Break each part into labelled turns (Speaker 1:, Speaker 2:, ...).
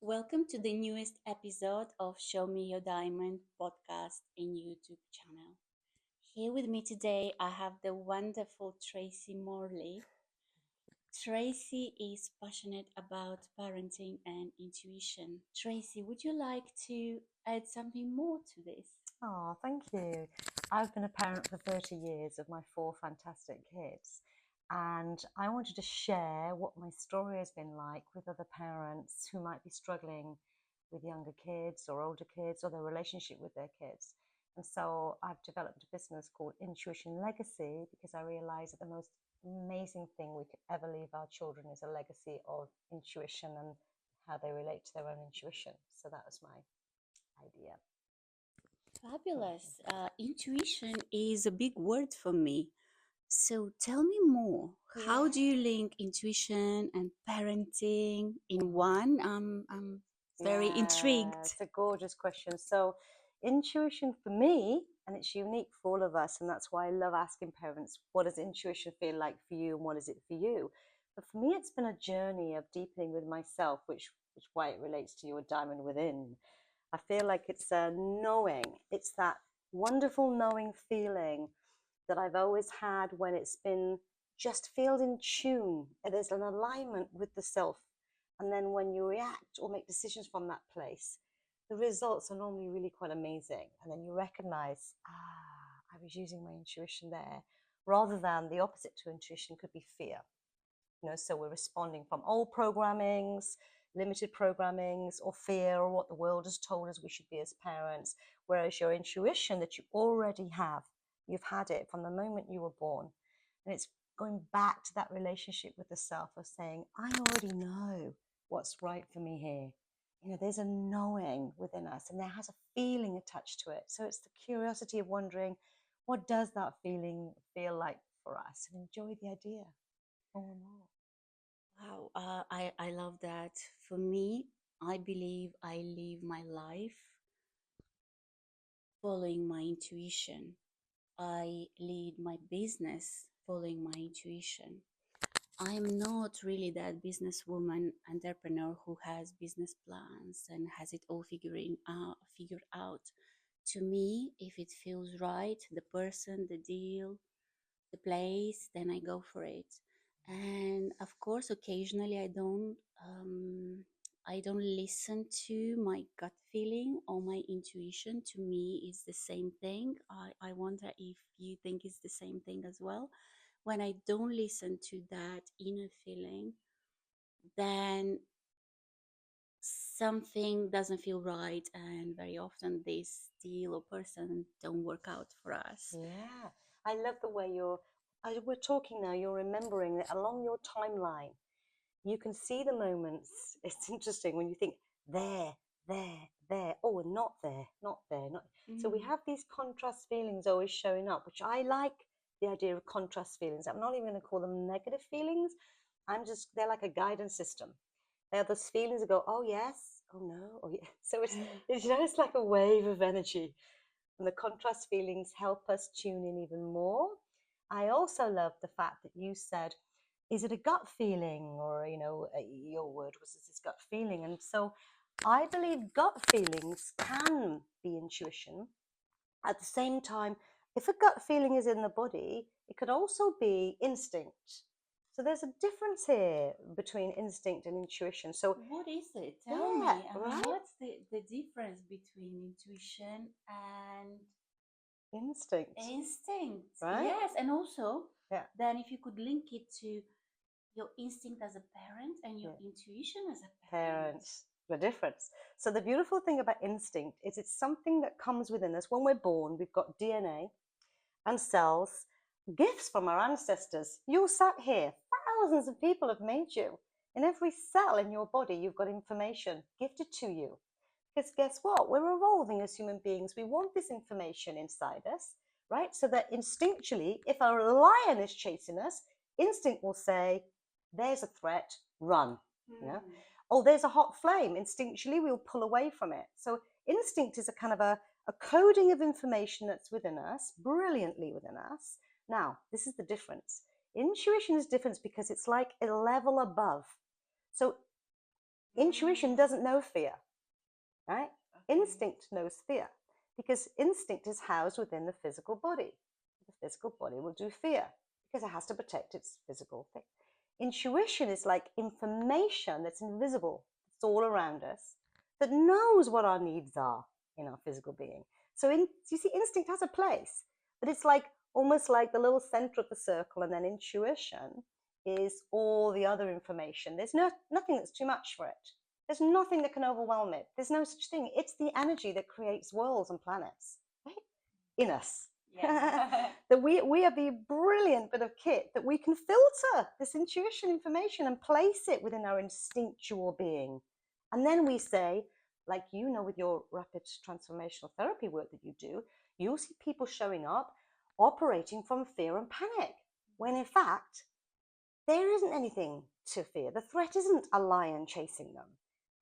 Speaker 1: Welcome to the newest episode of Show Me Your Diamond podcast and YouTube channel. Here with me today, I have the wonderful Tracy Morley. Tracy is passionate about parenting and intuition. Tracy, would you like to add something more to this?
Speaker 2: Oh, thank you. I've been a parent for 30 years of my 4 fantastic kids, and I wanted to share what my story has been like with other parents who might be struggling with younger kids or older kids or their relationship with their kids. And so I've developed a business called Intuition Legacy because I realized that the most amazing thing we could ever leave our children is a legacy of intuition and how they relate to their own intuition. So that was my idea.
Speaker 1: Fabulous. Intuition is a big word for me. So tell me more. How do you link intuition and parenting in one? I'm very intrigued.
Speaker 2: It's a gorgeous question. So, intuition for me, and it's unique for all of us, and that's why I love asking parents, what does intuition feel like for you, and what is it for you? But for me, it's been a journey of deepening with myself, which why it relates to your diamond within. I feel like it's a knowing. It's that wonderful knowing feeling that I've always had when it's been just feel in tune. There's an alignment with the self. And then when you react or make decisions from that place, the results are normally really quite amazing. And then you recognize, I was using my intuition there, rather than the opposite to intuition could be fear. So we're responding from old programmings, limited programmings, or fear, or what the world has told us we should be as parents. Whereas your intuition that you already have, you've had it from the moment you were born. And it's going back to that relationship with the self of saying, I already know what's right for me here. There's a knowing within us, and there has a feeling attached to it. So it's the curiosity of wondering, what does that feeling feel like for us? And enjoy the idea. Oh no.
Speaker 1: Wow, I love that. For me, I believe I live my life following my intuition. I lead my business following my intuition. I'm not really that businesswoman entrepreneur who has business plans and has it all figured out. To me, if it feels right, the person, the deal, the place, then I go for it. And of course, occasionally I don't listen to my gut feeling or my intuition. To me, it's the same thing. I wonder if you think it's the same thing as well. When I don't listen to that inner feeling, then something doesn't feel right, and very often this deal or person don't work out for us.
Speaker 2: Yeah, I love the way we're talking now, you're remembering that along your timeline, you can see the moments. It's interesting when you think there, there, there, oh, and not there, not there, not. So we have these contrast feelings always showing up, which I like the idea of contrast feelings. I'm not even going to call them negative feelings. They're like a guidance system. They're those feelings that go, oh yes, oh no, oh yeah. So it's just like a wave of energy. And the contrast feelings help us tune in even more. I also love the fact that you said, is it a gut feeling? Or, your word was, is this gut feeling? And so I believe gut feelings can be intuition. At the same time, if a gut feeling is in the body, it could also be instinct. So there's a difference here between instinct and intuition. So
Speaker 1: what is it? Tell me. What's the difference between intuition and
Speaker 2: instinct?
Speaker 1: Instinct.
Speaker 2: Right?
Speaker 1: Yes, and also,
Speaker 2: Yeah.
Speaker 1: then if you could link it to your instinct as a parent and your intuition as a parent.
Speaker 2: The difference. So the beautiful thing about instinct is it's something that comes within us. When we're born, we've got DNA and cells, gifts from our ancestors. You're sat here, thousands of people have made you. In every cell in your body, you've got information gifted to you. Because guess what? We're evolving as human beings. We want this information inside us, right? So that instinctually, if a lion is chasing us, instinct will say, there's a threat, run. Oh, there's a hot flame. Instinctually, we'll pull away from it. So instinct is a kind of a coding of information that's within us, brilliantly within us. Now, this is the difference. Intuition is different because it's like a level above. So Intuition doesn't know fear, right?
Speaker 1: Okay.
Speaker 2: Instinct knows fear because instinct is housed within the physical body. The physical body will do fear because it has to protect its physical thing. Intuition is like information that's invisible, it's all around us, that knows what our needs are in our physical being. So you see, instinct has a place, but it's like almost like the little center of the circle, and then intuition is all the other information. There's nothing that's too much for it. There's nothing that can overwhelm it. There's no such thing. It's the energy that creates worlds and planets, right? In us.
Speaker 1: Yeah.
Speaker 2: That we are the brilliant bit of kit that we can filter this intuition information and place it within our instinctual being. And then we say, like, you know, with your rapid transformational therapy work that you do, you'll see people showing up operating from fear and panic, when in fact, there isn't anything to fear. The threat isn't a lion chasing them.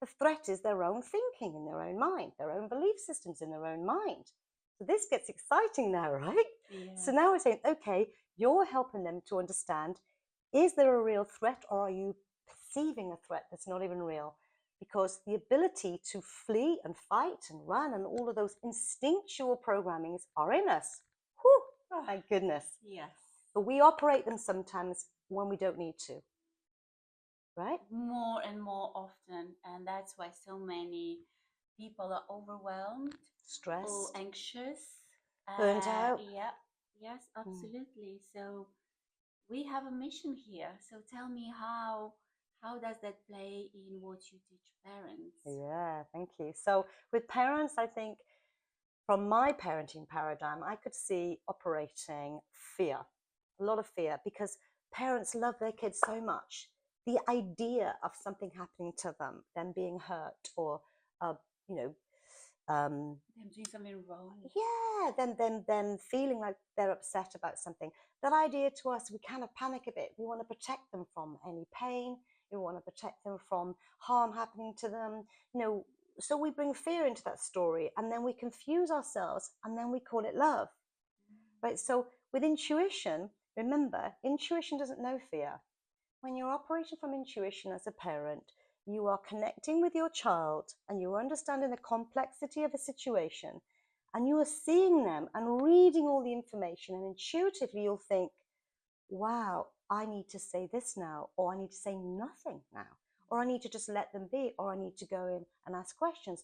Speaker 2: The threat is their own thinking in their own mind, their own belief systems in their own mind. So this gets exciting now, right?
Speaker 1: Yeah.
Speaker 2: So now we're saying, okay, you're helping them to understand, is there a real threat, or are you perceiving a threat that's not even real? Because the ability to flee and fight and run and all of those instinctual programmings are in us. Whew, thank goodness.
Speaker 1: Yes.
Speaker 2: But we operate them sometimes when we don't need to, right?
Speaker 1: More and more often, and that's why so many people are overwhelmed or
Speaker 2: Stressed,
Speaker 1: anxious.
Speaker 2: burnt out.
Speaker 1: Yeah, yes, absolutely. So we have a mission here. So tell me, how does that play in what you teach parents?
Speaker 2: Yeah, thank you. So with parents, I think from my parenting paradigm, I could see operating fear, a lot of fear, because parents love their kids so much. The idea of something happening to them being hurt, or, you know,
Speaker 1: Them doing something wrong.
Speaker 2: yeah, then feeling like they're upset about something. That idea to us, we kind of panic a bit. We want to protect them from any pain. We want to protect them from harm happening to them. You know, so we bring fear into that story, and then we confuse ourselves, and then we call it love, right? So with intuition, remember, intuition doesn't know fear. When you're operating from intuition as a parent, you are connecting with your child and you are understanding the complexity of a situation, and you are seeing them and reading all the information, and intuitively you'll think, wow, I need to say this now, or I need to say nothing now, or I need to just let them be, or I need to go in and ask questions.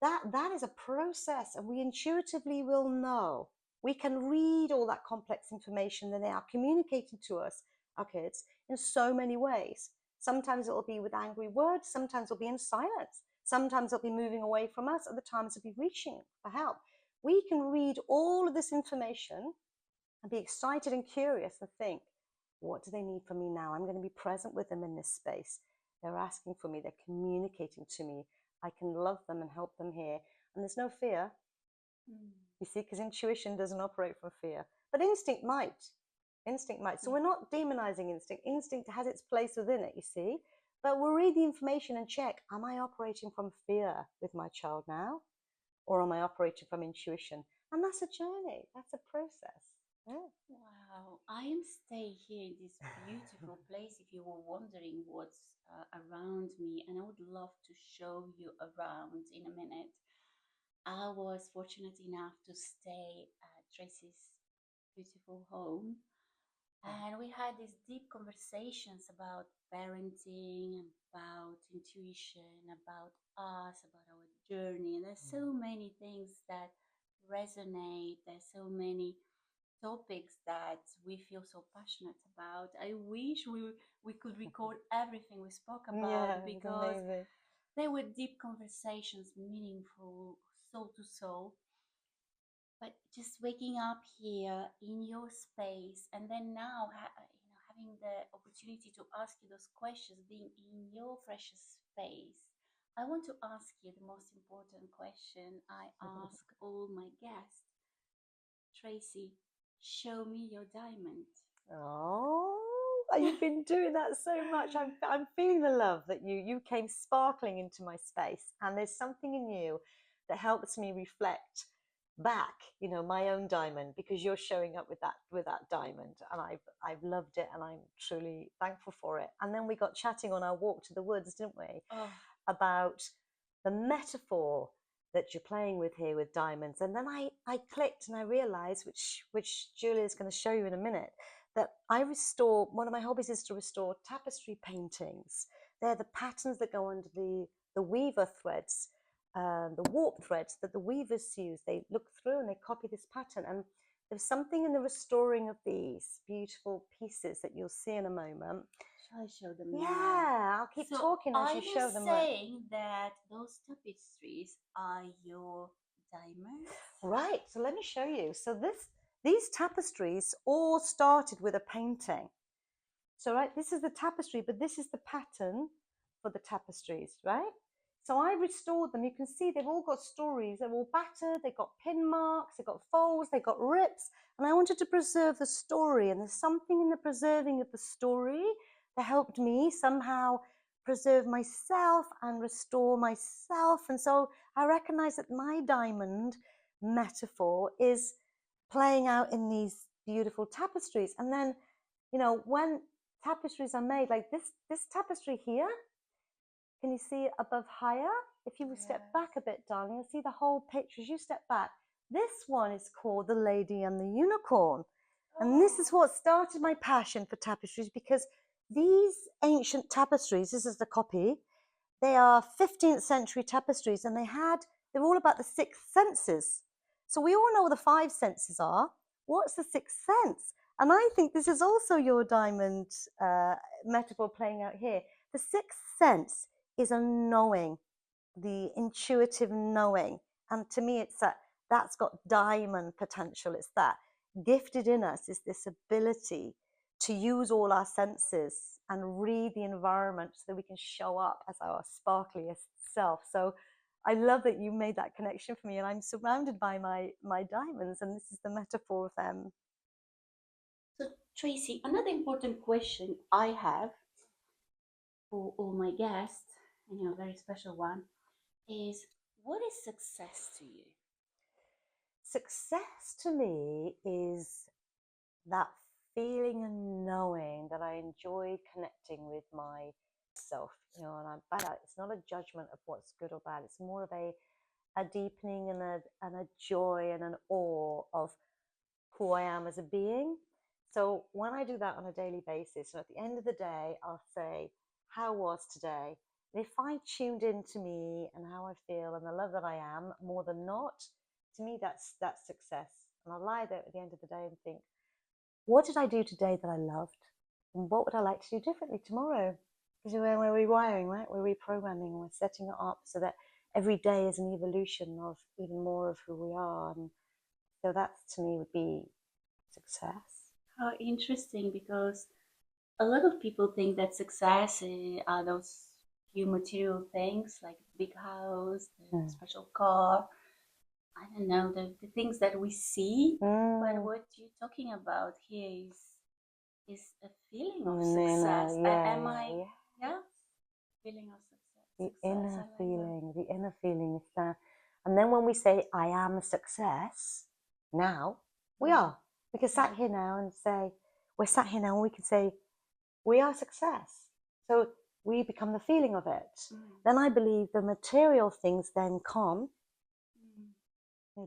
Speaker 2: That is a process, and we intuitively will know. We can read all that complex information that they are communicating to us, our kids, in so many ways. Sometimes it will be with angry words, sometimes it'll be in silence, sometimes they'll be moving away from us, other times they'll be reaching for help. We can read all of this information and be excited and curious and think, what do they need from me now? I'm going to be present with them in this space. They're asking for me, they're communicating to me. I can love them and help them here. And there's no fear, you see, because intuition doesn't operate from fear. But instinct might. Instinct might. So we're not demonizing instinct. Instinct has its place within it, you see. But we'll read the information and check, am I operating from fear with my child now? Or am I operating from intuition? And that's a journey. That's a process. Yeah.
Speaker 1: Wow, I am staying here in this beautiful place. If you were wondering what's around me, and I would love to show you around in a minute. I was fortunate enough to stay at Tracy's beautiful home, and we had these deep conversations about parenting, about intuition, about us, about our journey. And there's so many things that resonate. There's so many topics that we feel so passionate about. I wish we could record everything we spoke about, because
Speaker 2: amazing.
Speaker 1: they were deep conversations, meaningful, soul to soul. But just waking up here in your space, and then now, having the opportunity to ask you those questions, being in your precious space, I want to ask you the most important question I ask all my guests. Tracy, show me your diamond.
Speaker 2: Oh, you've been doing that so much. I'm feeling the love that you came sparkling into my space, and there's something in you that helps me reflect back, you know, my own diamond, because you're showing up with that diamond, and I've loved it, and I'm truly thankful for it. And then we got chatting on our walk to the woods, didn't we?
Speaker 1: Oh.
Speaker 2: about the metaphor that you're playing with here with diamonds. And then I clicked and I realized, which Julia is going to show you in a minute, that I restore, one of my hobbies is to restore tapestry paintings. They're the patterns that go under the weaver threads, the warp threads that the weavers use. They look through and they copy this pattern. And there's something in the restoring of these beautiful pieces that you'll see in a moment.
Speaker 1: Shall I show them now?
Speaker 2: Yeah, I'll keep talking as you show them.
Speaker 1: Are you saying that those tapestries are your diamonds?
Speaker 2: Right, so let me show you. So these tapestries all started with a painting. So right, this is the tapestry, but this is the pattern for the tapestries, right? So I restored them. You can see they've all got stories. They're all battered, they've got pin marks, they've got folds, they've got rips. And I wanted to preserve the story. And there's something in the preserving of the story that helped me somehow preserve myself and restore myself. And so I recognize that my diamond metaphor is playing out in these beautiful tapestries. And then, you know, when tapestries are made, like this tapestry here, can you see it above higher? If you step back a bit, darling, you'll see the whole picture as you step back. This one is called The Lady and the Unicorn. And this is what started my passion for tapestries, because these ancient tapestries, this is the copy, they are 15th century tapestries, and they're all about the six senses. So we all know what the five senses are. What's the sixth sense? And I think this is also your diamond metaphor playing out here. The sixth sense is a knowing, the intuitive knowing. And to me, it's that's got diamond potential. It's that gifted in us is this ability to use all our senses and read the environment so that we can show up as our sparkliest self. So I love that you made that connection for me, and I'm surrounded by my diamonds, and this is the metaphor of them.
Speaker 1: So, Tracy, another important question I have for all my guests, and a very special one, is what is success to you?
Speaker 2: Success to me is that feeling and knowing that I enjoy connecting with myself, you know, and it's not a judgment of what's good or bad. It's more of a deepening and a joy and an awe of who I am as a being. So when I do that on a daily basis, and at the end of the day, I'll say, how was today? And if I tuned into me and how I feel and the love that I am more than not, to me, that's success. And I'll lie there at the end of the day and think, what did I do today that I loved? And what would I like to do differently tomorrow? Because we're rewiring, right? We're reprogramming, we're setting it up so that every day is an evolution of even more of who we are. And so that to me would be success.
Speaker 1: How interesting, because a lot of people think that success are those few material things like big house, the special car. I don't know, the things that we see, but what you're talking about here is a feeling of success. Am I? Yeah, feeling of success.
Speaker 2: The inner feeling is that. And then when we say, I am a success, now we are. We can sat here now and say, we're sat here now and we can say, we are success. So we become the feeling of it. Then I believe the material things then come.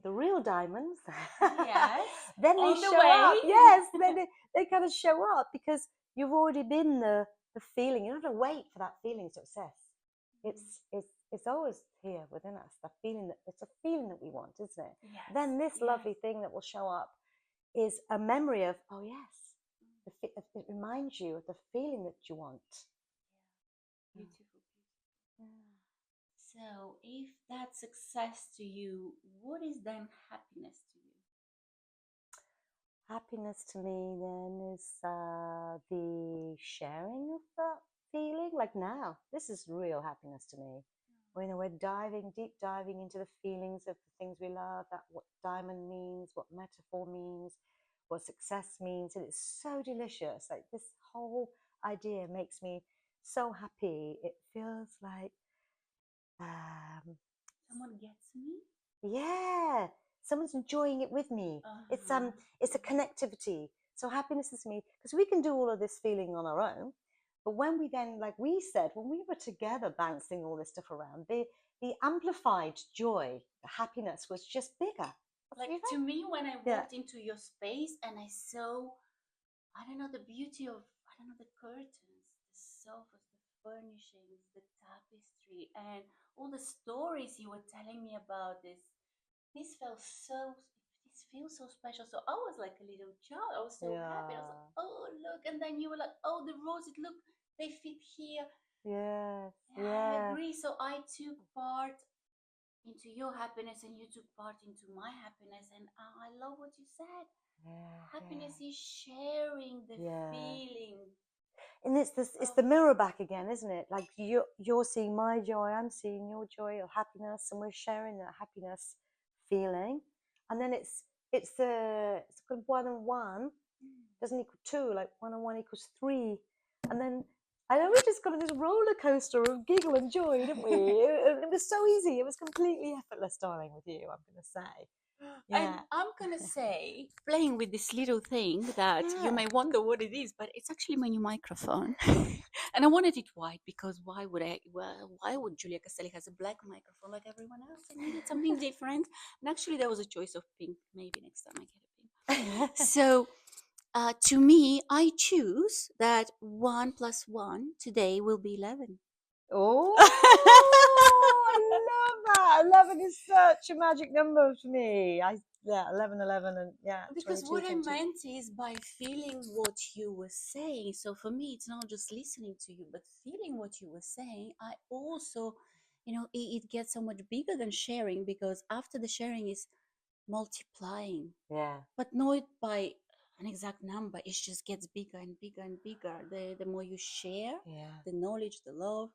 Speaker 2: The real diamonds,
Speaker 1: yes,
Speaker 2: then they show up. Yes, then they kind of show up because you've already been the feeling. You don't have to wait for that feeling of success. It's always here within us. The feeling that it's a feeling that we want, isn't it? Yes, then this lovely thing that will show up is a memory of, oh yes, it reminds you of the feeling that you want.
Speaker 1: Beautiful. So, if that's success to you, what is then happiness to you?
Speaker 2: Happiness to me then is the sharing of that feeling. Like now, this is real happiness to me. When we're deep diving into the feelings of the things we love, that what diamond means, what metaphor means, what success means, and it's so delicious. Like this whole idea makes me so happy. It feels like
Speaker 1: someone gets me.
Speaker 2: Yeah, someone's enjoying it with me. It's a connectivity. So happiness is me, because we can do all of this feeling on our own, But when we then, like we said, when we were together bouncing all this stuff around, the amplified joy, the happiness was just bigger.
Speaker 1: Like to me, when I
Speaker 2: Yeah.
Speaker 1: walked into your space and I saw, I don't know, the beauty of, I don't know, the curtains, the sofas, the furnishings, the tapestry, and all the stories you were telling me about this. This felt so, this feels so special. So I was like a little child. I was so happy. I was like,
Speaker 2: Yeah.
Speaker 1: oh, look. And then you were like, oh, the roses, look, they fit here.
Speaker 2: Yes.
Speaker 1: Yeah, I
Speaker 2: Yeah.
Speaker 1: agree. So I took part into your happiness and you took part into my happiness. And I love what you said.
Speaker 2: Yeah.
Speaker 1: Happiness is sharing the
Speaker 2: Yeah.
Speaker 1: feeling
Speaker 2: And it's this, it's
Speaker 1: of,
Speaker 2: the mirror back again, isn't it? Like you're seeing my joy, I'm seeing your joy or happiness, and we're sharing that happiness feeling. And then it's called 1 and 1 doesn't equal 2, like 1 and 1 equals 3. And then I know we just got on this roller coaster of giggle and joy, didn't we? It was so easy. It was completely effortless, darling, with you, I'm gonna say.
Speaker 1: and
Speaker 2: Yeah.
Speaker 1: I'm gonna say, playing with this little thing that you
Speaker 2: Yeah.
Speaker 1: may wonder what it is, but it's actually my new microphone. And I wanted it white because why would I? Well, why would Julia Castelli has a black microphone like everyone else? I needed something different. And actually, there was a choice of pink. Maybe next time I get a pink. So, to me, I choose that 1 plus 1 today will be 11.
Speaker 2: Oh, I love that. 11 is such a magic number for me. Yeah, 11, 11, and yeah,
Speaker 1: Because
Speaker 2: 22,
Speaker 1: what I
Speaker 2: 22.
Speaker 1: meant is by feeling what you were saying. So for me, it's not just listening to you, but feeling what you were saying. I also, it gets so much bigger than sharing because after the sharing is multiplying,
Speaker 2: Yeah,
Speaker 1: but not by an exact number. It just gets bigger and bigger and bigger. The more you share,
Speaker 2: yeah.
Speaker 1: the knowledge, the love.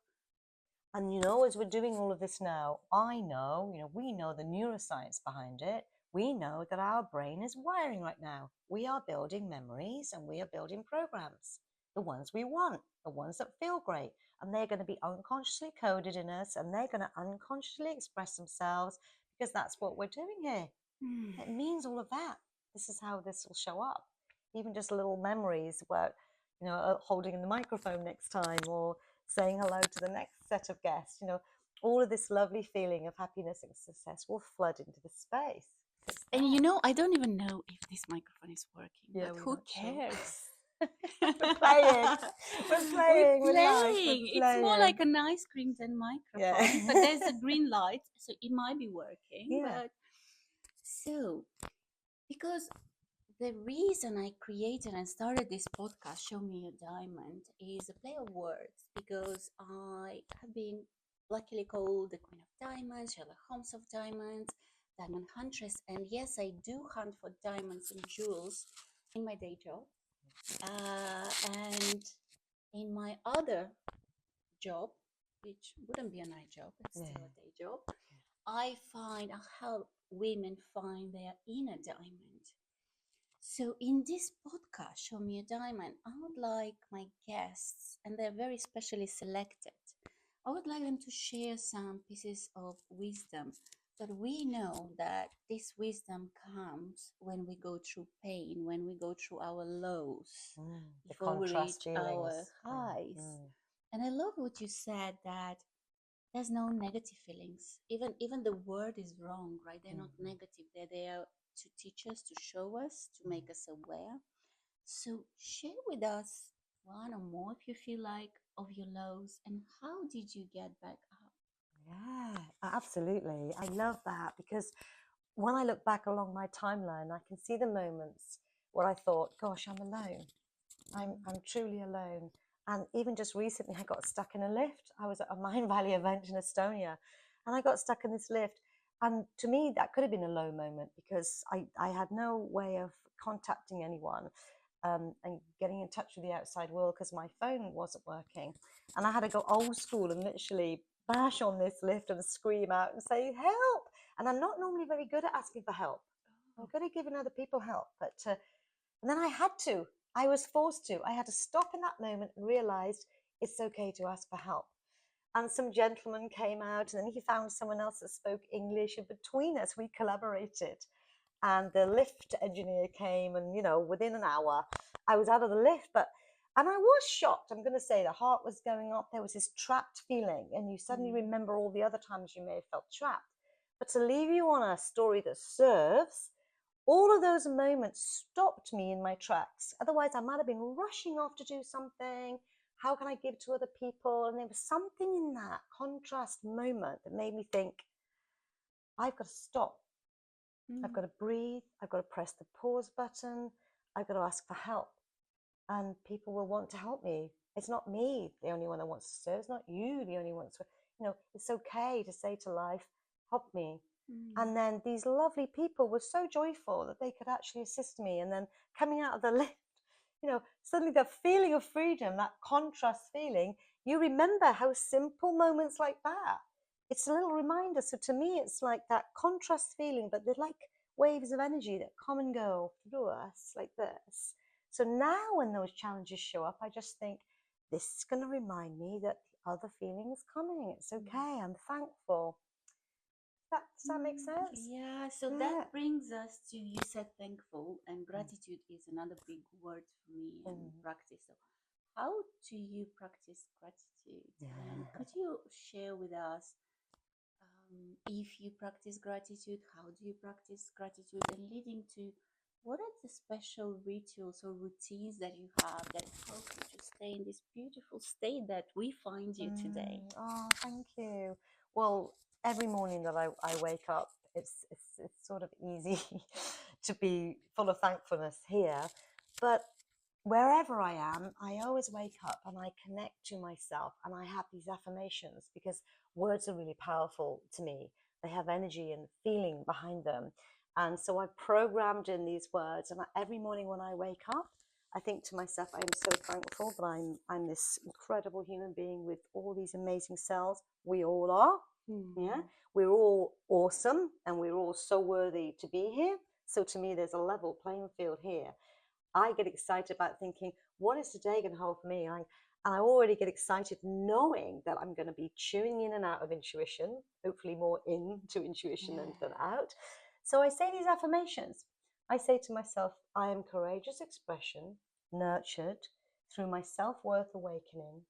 Speaker 2: And as we're doing all of this now, we know the neuroscience behind it. We know that our brain is wiring right now. We are building memories and we are building programs, the ones we want, the ones that feel great. And they're going to be unconsciously coded in us and they're going to unconsciously express themselves because that's what we're doing here. It means all of that. This is how this will show up. Even just little memories about, holding in the microphone next time or saying hello to the next set of guests. All of this lovely feeling of happiness and success will flood into the space.
Speaker 1: And I don't even know if this microphone is working,
Speaker 2: Yeah,
Speaker 1: but
Speaker 2: we're
Speaker 1: who
Speaker 2: not sure.
Speaker 1: cares?
Speaker 2: We're playing. We're playing with life. We're
Speaker 1: It's more
Speaker 2: playing.
Speaker 1: like an ice cream than
Speaker 2: Yeah.
Speaker 1: microphone, but there's a green light, so it might be working.
Speaker 2: Yeah.
Speaker 1: But so, because the reason I created and started this podcast, Show Me a Diamond, is a play of words because I have been luckily called the Queen of Diamonds, Sherlock Holmes of Diamonds, Diamond Huntress. And yes, I do hunt for diamonds and jewels in my day job. And in my other job, which wouldn't be a night job, it's still a day job, I help women find their inner diamond. So, in this podcast, Show Me a Diamond, I would like my guests, and they're very specially selected, I would like them to share some pieces of wisdom that we know that this wisdom comes when we go through pain, when we go through our lows,
Speaker 2: The
Speaker 1: before we
Speaker 2: contrast
Speaker 1: reach our
Speaker 2: feelings.
Speaker 1: highs. And I love what you said that there's no negative feelings. Even the word is wrong, right? They're not negative. They're there to teach us, to show us, to make us aware. So share with us one or more, if you feel like, of your lows and how did you get back up?
Speaker 2: Yeah, absolutely. I love that because when I look back along my timeline, I can see the moments where I thought, gosh, I'm alone. I'm truly alone. And even just recently, I got stuck in a lift. I was at a Mind Valley event in Estonia and I got stuck in this lift. And to me, that could have been a low moment because I had no way of contacting anyone and getting in touch with the outside world because my phone wasn't working. And I had to go old school and literally bash on this lift and scream out and say, help. And I'm not normally very good at asking for help. I'm good at giving other people help. And then I was forced to. I had to stop in that moment and realized it's okay to ask for help. And some gentleman came out and then he found someone else that spoke English. And between us, we collaborated. And the lift engineer came and, within an hour, I was out of the lift. But And I was shocked. I'm going to say the heart was going up. There was this trapped feeling, and you suddenly remember all the other times you may have felt trapped. But to leave you on a story that serves, all of those moments stopped me in my tracks. Otherwise, I might have been rushing off to do something. How can I give to other people? And there was something in that contrast moment that made me think, I've got to stop. I've got to breathe. I've got to press the pause button. I've got to ask for help. And people will want to help me. It's not me, the only one that wants to serve. It's not you, the only one. It's okay to say to life, help me. And then these lovely people were so joyful that they could actually assist me. And then coming out of the lift, suddenly that feeling of freedom, that contrast feeling, you remember how simple moments like that. It's a little reminder. So to me, it's like that contrast feeling, but they're like waves of energy that come and go through us like this. So now when those challenges show up, I just think, this is going to remind me that the other feeling is coming. It's okay. I'm thankful. Does that make sense?
Speaker 1: Yeah, so that brings us to, you said thankful, and gratitude is another big word for me and practice. So how do you practice gratitude? And could you share with us, if you practice gratitude, how do you practice gratitude, and leading to what are the special rituals or routines that you have that help you to stay in this beautiful state that we find you today?
Speaker 2: Oh, thank you. Well, every morning that I wake up, it's sort of easy to be full of thankfulness here. But wherever I am, I always wake up and I connect to myself, and I have these affirmations because words are really powerful to me. They have energy and feeling behind them. And so I've programmed in these words, and every morning when I wake up, I think to myself, I am so thankful that I'm this incredible human being with all these amazing cells. We all are. Yeah, we're all awesome, and we're all so worthy to be here. So to me, there's a level playing field here. I get excited about thinking, what is today going to hold for me? And I already get excited knowing that I'm going to be tuning in and out of intuition, hopefully more into intuition than out. So I say these affirmations. I say to myself, I am courageous expression, nurtured through my self-worth awakening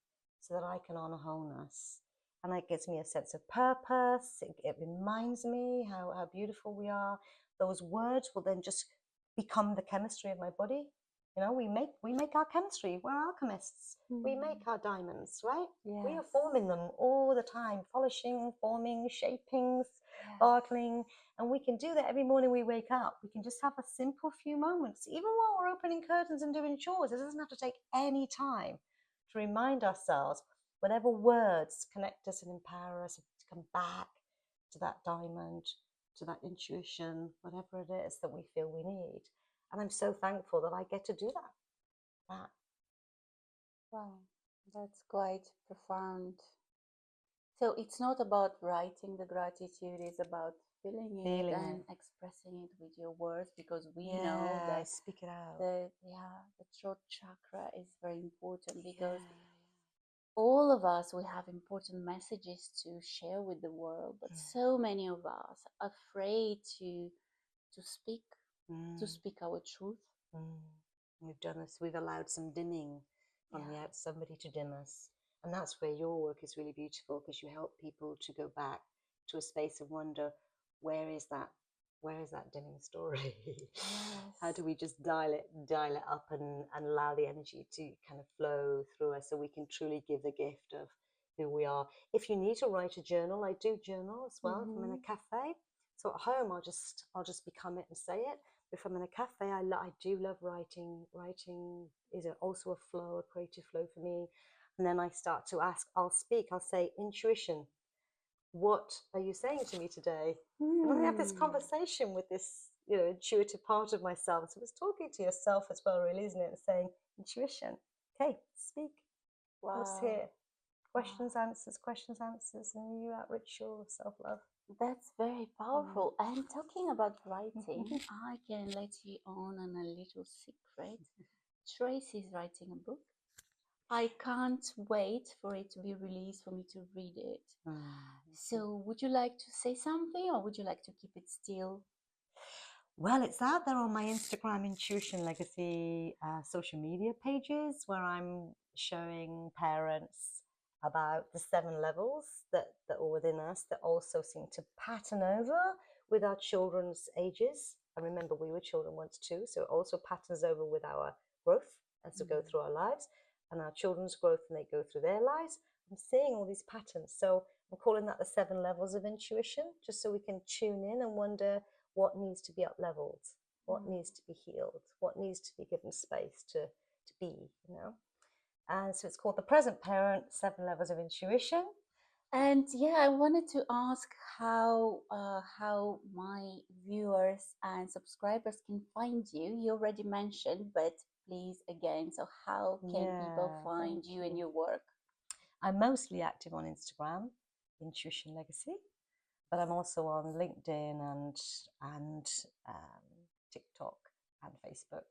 Speaker 2: so that I can honor wholeness. And that gives me a sense of purpose. It reminds me how beautiful we are. Those words will then just become the chemistry of my body. We make our chemistry. We're alchemists. We make our diamonds, right? Yes. We are forming them all the time, polishing, forming, shaping, sparkling. And we can do that every morning we wake up. We can just have a simple few moments, even while we're opening curtains and doing chores. It doesn't have to take any time to remind ourselves, whatever words connect us and empower us to come back to that diamond, to that intuition, whatever it is that we feel we need. And I'm so thankful that I get to do that.
Speaker 1: Wow, that's quite profound. So it's not about writing the gratitude, it's about feeling it and expressing it with your words, because we know that
Speaker 2: speak it out.
Speaker 1: The throat chakra is very important, because all of us, we have important messages to share with the world, but so many of us are afraid to speak, to speak our truth.
Speaker 2: We've done this. We've allowed some dimming from the out, somebody to dim us. And that's where your work is really beautiful, because you help people to go back to a space of wonder. Where is that dimming story? How do we just dial it up and allow the energy to kind of flow through us, so we can truly give the gift of who we are. If you need to write a journal, I do journal as well. If I'm in a cafe, so at home I'll just become it and say it. If I'm in a cafe, I do love writing. Writing is also a flow, a creative flow for me. And then I start to ask, I'll say, intuition, what are you saying to me today? And I have this conversation with this, intuitive part of myself. So it's talking to yourself as well, really, isn't it? And saying, intuition, okay, speak.
Speaker 1: Wow.
Speaker 2: What's here? Questions, answers, and you outreach your self-love.
Speaker 1: That's very powerful. And talking about writing, I can let you on a little secret. Tracy is writing a book. I can't wait for it to be released, for me to read it. So would you like to say something, or would you like to keep it still?
Speaker 2: Well, it's out there on my Instagram Intuition Legacy social media pages where I'm showing parents about the 7 levels that are within us that also seem to pattern over with our children's ages. And remember, we were children once too, so it also patterns over with our growth as we go through our lives and our children's growth and they go through their lives. I'm seeing all these patterns. So I'm calling that the 7 levels of intuition, just so we can tune in and wonder what needs to be up leveled, what needs to be healed, what needs to be given space to be, you know. And so it's called the present parent, 7 levels of intuition.
Speaker 1: And yeah, I wanted to ask how my viewers and subscribers can find you. You already mentioned, but please again. So how can people
Speaker 2: Yeah,
Speaker 1: find
Speaker 2: thank
Speaker 1: you and
Speaker 2: you.
Speaker 1: your work?
Speaker 2: I'm mostly active on Instagram, Intuition Legacy, but I'm also on LinkedIn and TikTok and Facebook.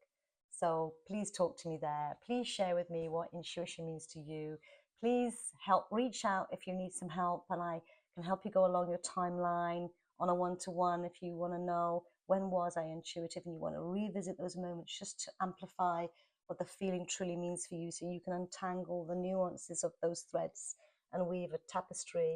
Speaker 2: So please talk to me there. Please share with me what intuition means to you. Please reach out if you need some help, and I can help you go along your timeline on a one-to-one if you want to know when was I intuitive and you want to revisit those moments just to amplify what the feeling truly means for you so you can untangle the nuances of those threads and weave a tapestry